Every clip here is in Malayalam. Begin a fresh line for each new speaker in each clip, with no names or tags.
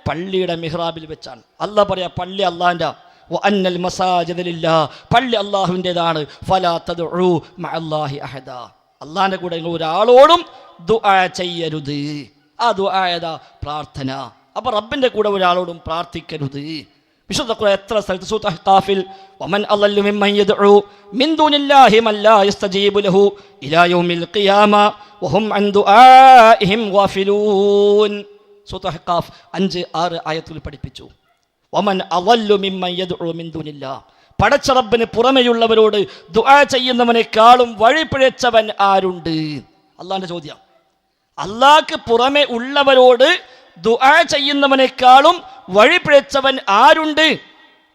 പള്ളിയുടെ മിഹ്റാബിൽ വെച്ചാണ്. അല്ലാഹ് പറയാ പള്ളി അള്ളാഹിന്റെ, വഅന്നൽ മസാജിദ ലില്ലാഹ്, പള്ളി അള്ളാഹുവിൻ്റെതാണ്. ഫലാ തദ്ഉ മഅല്ലാഹി അഹദ, അള്ളാഹിന്റെ കൂടെ നിങ്ങൾ ഒരാളോടും ദുആ ചെയ്യരുത്. ആ ദുആ ഏതാ? പ്രാർത്ഥന. അപ്പൊ റബ്ബിന്റെ കൂടെ ഒരാളോടും പ്രാർത്ഥിക്കരുത്. വിശുദ്ധ ഖുർആൻ എത്ര സ്ഥലത്ത് സൂറത്ത് അഹ്ഖാഫിൽ വമൻ അളല്ലു മിമ്മൻ യദ്ഉ മിൻ ദൂനില്ലാഹി മൻ ലാ യസ്തജീബു ലഹു ഇലാ യൗമിൽ ഖിയാമ വഹും അൻ ദുആഇഹിം ഗാഫിലൂൻ. സൂറത്ത് അഹ്ഖാഫ് 5-6 ആയത്തുകൾ പഠിപ്പിച്ചു. വമൻ അളല്ലു മിമ്മൻ യദ്ഉ മിൻ ദൂനില്ലാഹ്, പടച്ച റബ്ബിന് പുറമെയുള്ളവരോട് ദുആ ചെയ്യുന്നവനേക്കാളും വഴിപിഴച്ചവൻ ആരുണ്ട്? അള്ളാഹിന്റെ ചോദ്യം. അള്ളാഹ്ക്ക് പുറമെ ഉള്ളവരോട് ദുആ ചെയ്യുന്നവനേക്കാളും വഴിപിഴച്ചവൻ ആരുണ്ട്?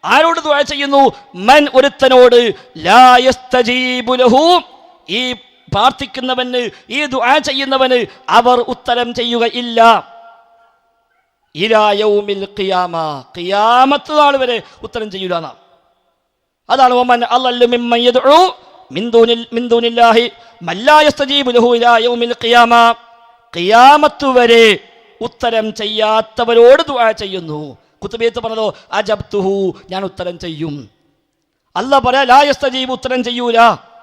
ആരോട് ദുആ ചെയ്യുന്നു? മൻ, ഒരുത്തനോട്, ലാ യസ്തജീബു ലഹു, ഈ പ്രാർത്ഥിക്കുന്നവന്, ഈ ദുആ ചെയ്യുന്നവന് അവർ ഉത്തരം ചെയ്യുകയില്ല. ഇലാ യൗമിൽ ഖിയാമ, ഖിയാമത്ത് നാൾ വരെ ഉത്തരം ചെയ്യൂല. അതാണ് വമൻ അളല്ലു മിമ്മൻ യദ്ഉ മിൻ ദൂനില്ലാഹി മൻ ലാ യസ്തജീബു ലഹു ഇലാ യൗമിൽ ഖിയാമ, ഖിയാമത്ത് വരെ ഉത്തരം ചെയ്യാത്തവരോട് ദുആ ചെയ്യുന്നു. ഖുതുബിയത്ത് പറഞ്ഞതോ അജബ്തുഹു, ഞാൻ ഉത്തരം ചെയ്യും. അല്ലാഹ് പറയാ ലാ യസ്തജീബു, ഉത്തരം ചെയ്യൂല.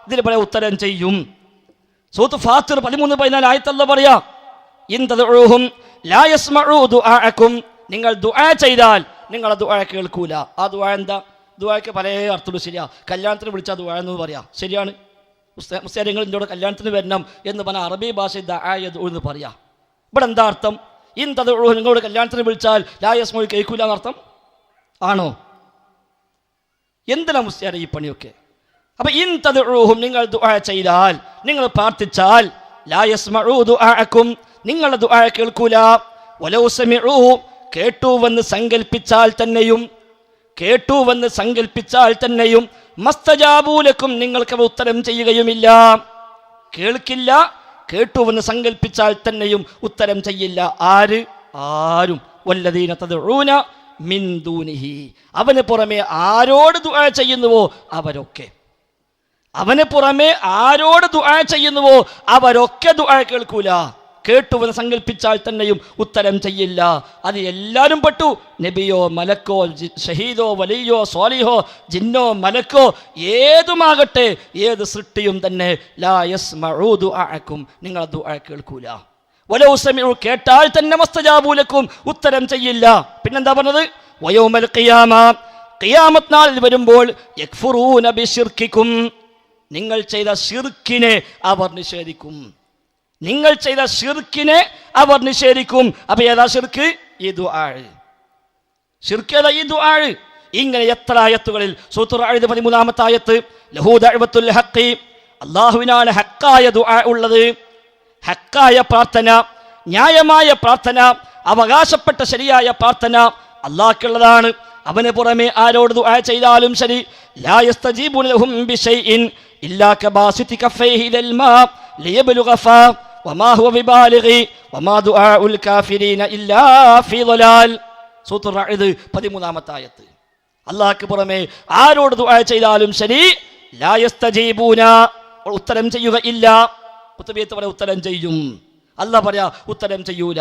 ഇതിൽ പറയാ ഉത്തരം ചെയ്യും. സൂറത്ത് ഫാത്തിർ 13-14 ആയത്ത് അല്ലാഹ് പറയാ ഇൻ തദ്ഉഹും ലാ യസ്മഉ ദുആഅക്കും, നിങ്ങൾ ദുആ ചെയ്താൽ നിങ്ങളെ ദുആ കേൾക്കൂല. ആ ദുആ എന്താ? ദുആക്ക് പല അർത്ഥമുണ്ട്. ശരിയാ, കല്യാണത്തിന് വിളിച്ചാൽ ദുആ എന്ന് പറയാം, ശരിയാണ്. മുസ്ലിങ്ങൾ ഇന്നോട് കല്യാണത്തിന് വരണം എന്ന് പറഞ്ഞാൽ അറബി ഭാഷയിൽ ദഅ യദ്ഉ എന്ന് പറയാം. ഇവിടെ എന്താ അർത്ഥം? ഇൻ തദ്ഉ, നിങ്ങളോട് കല്യാണത്തിന് വിളിച്ചാൽ ലാ യസ്മഉ, കേൾക്കൂല എന്നർത്ഥം ആണോ? എന്തിനാ മുസ്ലിയാരെ ഈ പണിയൊക്കെ? അപ്പൊ ഇൻ തദ്ഉഹും, നിങ്ങൾ ദുആ ചെയ്താൽ, നിങ്ങൾ പ്രാർത്ഥിച്ചാൽ, ലാ യസ്മഉ ദുആഅക്കും, നിങ്ങളുടെ ദുആ കേൾക്കൂല. വലൗ സമിഉഹു, കേട്ടുവെന്ന് സങ്കൽപ്പിച്ചാൽ തന്നെയും മസ്തജാബൂലക്കും, നിങ്ങൾക്ക് ഉത്തരം ചെയ്യുകയുമില്ല. കേൾക്കില്ല, കേട്ടുവെന്ന് സങ്കൽപ്പിച്ചാൽ തന്നെയും ഉത്തരം ചെയ്യില്ല. ആരും വല്ലദീന തദ്ഊന മിൻ ദൂനിഹി, അവന് പുറമെ ആരോട് ദുആ ചെയ്യുന്നുവോ അവരൊക്കെ, അവന് പുറമെ ആരോട് ദുആ ചെയ്യുന്നുവോ അവരൊക്കെ ദുആ കേൾക്കൂല. കേട്ടുവെന്ന് സങ്കല്പിച്ചാൽ തന്നെയും ഉത്തരം ചെയ്യില്ല. അത് എല്ലാവരും പെട്ടു. നബിയോ മലക്കോ ഷഹീദോ വലിയോ സ്വാലിഹോ ജിന്നോ മലക്കോ ഏതുമാകട്ടെ, ഏത് സൃഷ്ടിയും തന്നെ ലാ യസ്മഉ ദുആഅക്കും, നിങ്ങൾ ദുആ കേൾക്കൂല. വലൗ സമിഉ, കേട്ടാൽ തന്നെ മസ്തജാബൂലക്കും, ഉത്തരം ചെയ്യില്ല. പിന്നെന്താ പറഞ്ഞത്? വയൗമൽ ഖിയാമ, ഖിയാമത്ത് നാളിൽ വരുമ്പോൾ യക്ഫുറൂന ബിശിർക്കിക്കും, നിങ്ങൾ ചെയ്ത ശിർക്കിനെ അവർ നിഷേധിക്കും. നിങ്ങൾ ചെയ്ത ശിർക്കിനെ അവർ നിഷേധിക്കും. അപ്പൊ ഏതാ ശിർക്ക്? ഈ ദുആ. ശിർക്ക് ഏതാ? ഈ ദുആ. ഇങ്ങനെ എത്ര ആയത്തുകളിൽ. സൂറത്തുൽ റഅദ് 13-ാമത്തെ ആയത്ത്, ലഹു ദഅവത്തുൽ ഹഖ്, അല്ലാഹുവിനാണ് ഹക്കായ ദുആ ഉള്ളത്. ഹക്കായ പ്രാർത്ഥന, ന്യായമായ പ്രാർത്ഥന, അവകാശപ്പെട്ട ശരിയായ പ്രാർത്ഥന അല്ലാഹുക്കുള്ളതാണ്. അവന് പുറമെ ആരോട് ദുആ ചെയ്താലും ശരി, ലാ യസ്തജീബു ലഹും ബിശൈഇൻ ഇല്ലാ കബാസിതി കഫൈഹി ഇലൽ മാ ലിയബ്ലുഗ ഫാ വമാ ഹുവ ബിബാലിഗി വമാ ദുആഉൽ കാഫിരീന ഇല്ലാ ഫീ ളലാൽ. സൂറത്തുൽ റഅദ് 13-ാമത്തെ ആയത്ത്. അല്ലാഹുക്ക് പുറമെ ആരോട് ദുആ ചെയ്താലും ശരി, ലാ യസ്തജീബൂന, ഉത്തരം ചെയ്യുകയില്ല. ഖുതുബിയത്ത് പറയാ ഉത്തരം ചെയ്യും. അല്ലാഹ് പറയാ ഉത്തരം ചെയ്യൂല.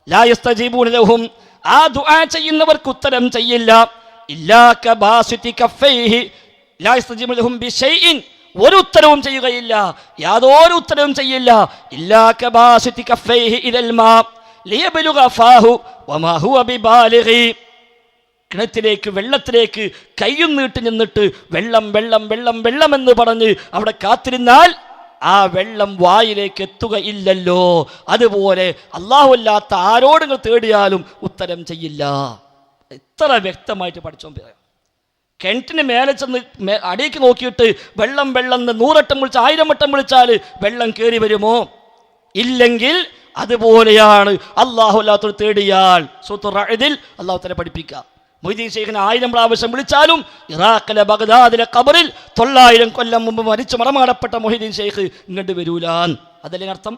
ലാ യസ്തജീബൂന ലഹും, ആ ദുആ ചെയ്യുന്നവർക്ക് ഉത്തരം ചെയ്യില്ല. ഇല്ലാ കബാസിതി കഫൈഹി, ലാ യസ്തജീബു ലഹും ബിശൈഇൻ, ഒരു ഉത്തരവും ചെയ്യുകയില്ല, യാതൊരു ഉത്തരവും ചെയ്യില്ല. ഇല്ലാ കബാസിതി കഫൈഹി ഇലൽ മാ ലിയബ്ലുഗ ഫാഹു വമാ ഹുവ ബിബാലിഗി, കിണറ്റിലേക്ക് വെള്ളത്തിലേക്ക് കൈയും നീട്ടി നിന്നിട്ട് വെള്ളം വെള്ളം വെള്ളം വെള്ളം എന്ന് പറഞ്ഞ് അവിടെ കാത്തിരുന്നാൽ ആ വെള്ളം വായിലേക്ക് എത്തുകയില്ലല്ലോ. അതുപോലെ അല്ലാഹു അല്ലാത്ത ആരോട് നിങ്ങൾ തേടിയാലും ഉത്തരം ചെയ്യില്ല. എത്ര വ്യക്തമായിട്ട് പഠിച്ചോൻ പറയാം. കിണറ്റിന് മേലെ ചെന്ന് അടിയിലേക്ക് നോക്കിയിട്ട് വെള്ളം വെള്ളം 100 വട്ടം വിളിച്ച് 1000 വട്ടം വിളിച്ചാൽ വെള്ളം കയറി വരുമോ? ഇല്ലെങ്കിൽ അതുപോലെയാണ് അല്ലാഹു അല്ലാത്തവർ തേടിയാൽ. സൂറത്തുൽ റഅദിൽ അല്ലാഹു തആല പഠിപ്പിക്കുക. മൊയ്തീൻ ശൈഖിനെ 1000 പ്രാവശ്യം വിളിച്ചാലും ഇറാഖിലെ ബഗ്ദാദിലെ ഖബറിൽ 900 കൊല്ലം മുമ്പ് മരിച്ചു മറമാടപ്പെട്ട മൊയ്തീൻ ശൈഖ് ഇങ്ങോട്ട് വരൂലാൻ. അതല്ലേ അർത്ഥം?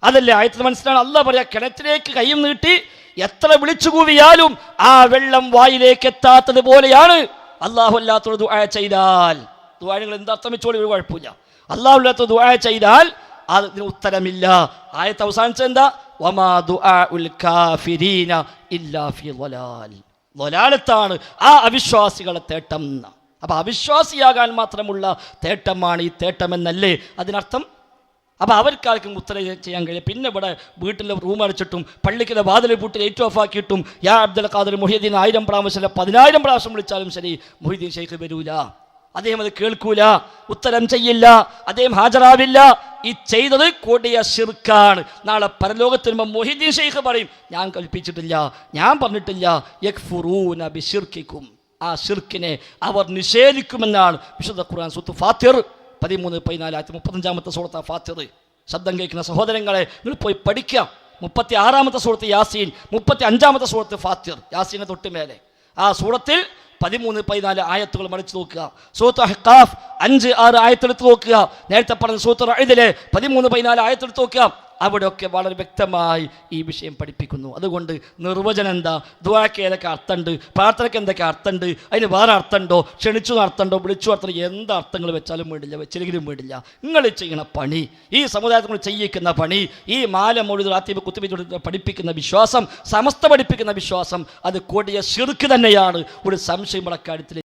അതല്ലേ ആയത്ത് മനസ്സിലാണ്. അല്ലാഹ് പറയാ, കിണറ്റിലേക്ക് കൈയും നീട്ടി എത്ര വിളിച്ചു കൂവിയാലും ആ വെള്ളം വായിലേക്ക് എത്താത്തത് പോലെയാണ് അല്ലാഹു അല്ലാത്തവർ ദുആ ചെയ്താൽ. ദുആ നിങ്ങൾ എന്താർത്ഥം വെച്ചോളി, ഒരു കുഴപ്പമില്ല. അല്ലാഹു അല്ലാത്തവർ ദുആ ചെയ്താൽ അതിന് ഉത്തരമില്ല. ആയത്ത് അവസാനിച്ചത് എന്താ? വമാ ദുആഉൽ കാഫിരീന ഇല്ലാ ഫീ ളലാൽ. ളലാലത്താണ് ആ അവിശ്വാസികളെ തേട്ടം. അപ്പം അവിശ്വാസിയാകാൻ മാത്രമുള്ള തേട്ടമാണ് ഈ തേട്ടമെന്നല്ലേ അതിനർത്ഥം? അപ്പോൾ അവർക്കാർക്കും ഉത്തരം ചെയ്യാൻ കഴിയും. പിന്നെ ഇവിടെ വീട്ടിൽ റൂം അടച്ചിട്ടും പള്ളിക്കിലെ വാതിൽ പൂട്ടി ലൈറ്റ് ഓഫ് ആക്കിയിട്ടും യാ അബ്ദുൽ ഖാദിർ മുഹ്യിദ്ദീൻ 1000 പ്രാവശ്യം 10000 പ്രാവശ്യം വിളിച്ചാലും ശരി മുഹ്യിദ്ദീൻ ഷെയ്ഖ് വരൂല, അദ്ദേഹം അത് കേൾക്കൂല, ഉത്തരം ചെയ്യില്ല, അദ്ദേഹം ഹാജരാവില്ല. ഈ ചെയ്തത് കൊടിയ ശിർക്കാണ്. നാളെ പരലോകത്ത് വരുമ്പോൾ മുഹ്യിദ്ദീൻ ഷെയ്ഖ് പറയും, ഞാൻ കൽപ്പിച്ചിട്ടില്ല, ഞാൻ പറഞ്ഞിട്ടില്ല. യക്ഫുറൂന ബിശിർക്കിക്കും, ആ ശിർക്കിനെ അവർ നിഷേധിക്കുമെന്നാണ് വിശുദ്ധ ഖുർആൻ സൂറത്ത് ഫാത്തിർ 13-14 35-ാമത്തെ സൂറത്ത് ഫാത്തിർ. ശബ്ദം കേൾക്കുന്ന സഹോദരങ്ങളെ, നിങ്ങൾ പോയി പഠിക്കാം. 36-ാമത്തെ സൂറത്ത് യാസീൻ, 35-ാമത്തെ സൂറത്ത് ഫാത്തിർ, യാസീനെ തൊട്ട് മേലെ. ആ സൂറത്തിൽ 13-14 ആയത്തുകൾ മറിച്ച് നോക്കുക. സൂറത്ത് അഹ്ഖാഫ് 5-6 ആയത്തെടുത്ത് നോക്കുക. നേരത്തെ പറഞ്ഞ സൂറത്ത് റഅദിലെ 13-14 ആയത്തെടുത്ത് നോക്കുക. അവിടെയൊക്കെ വളരെ വ്യക്തമായി ഈ വിഷയം പഠിപ്പിക്കുന്നു. അതുകൊണ്ട് നിർവചനം എന്താ, ദുആക്ക് ഏതൊക്കെ അർത്ഥമുണ്ട്, പ്രാർത്ഥനയ്ക്ക് എന്തൊക്കെ അർത്ഥമുണ്ട്, അതിന് വേറെ അർത്ഥമുണ്ടോ, ക്ഷണിച്ചു അർത്ഥമുണ്ടോ, വിളിച്ചു അർത്ഥം, എന്താ അർത്ഥങ്ങൾ വെച്ചാലും വേണ്ടില്ല, വെച്ചില്ലെങ്കിലും വേണ്ടില്ല. നിങ്ങൾ ചെയ്യുന്ന പണി, ഈ സമുദായത്തിൽ ചെയ്യിക്കുന്ന പണി, ഈ മാല മൗലിദ് റാത്തീബ് കുത്തുബ് പഠിപ്പിക്കുന്ന വിശ്വാസം, സമസ്ത പഠിപ്പിക്കുന്ന വിശ്വാസം, അത് കൊടിയ ശിർക്ക് തന്നെയാണ്. ഒരു സംശയം കാര്യത്തിൽ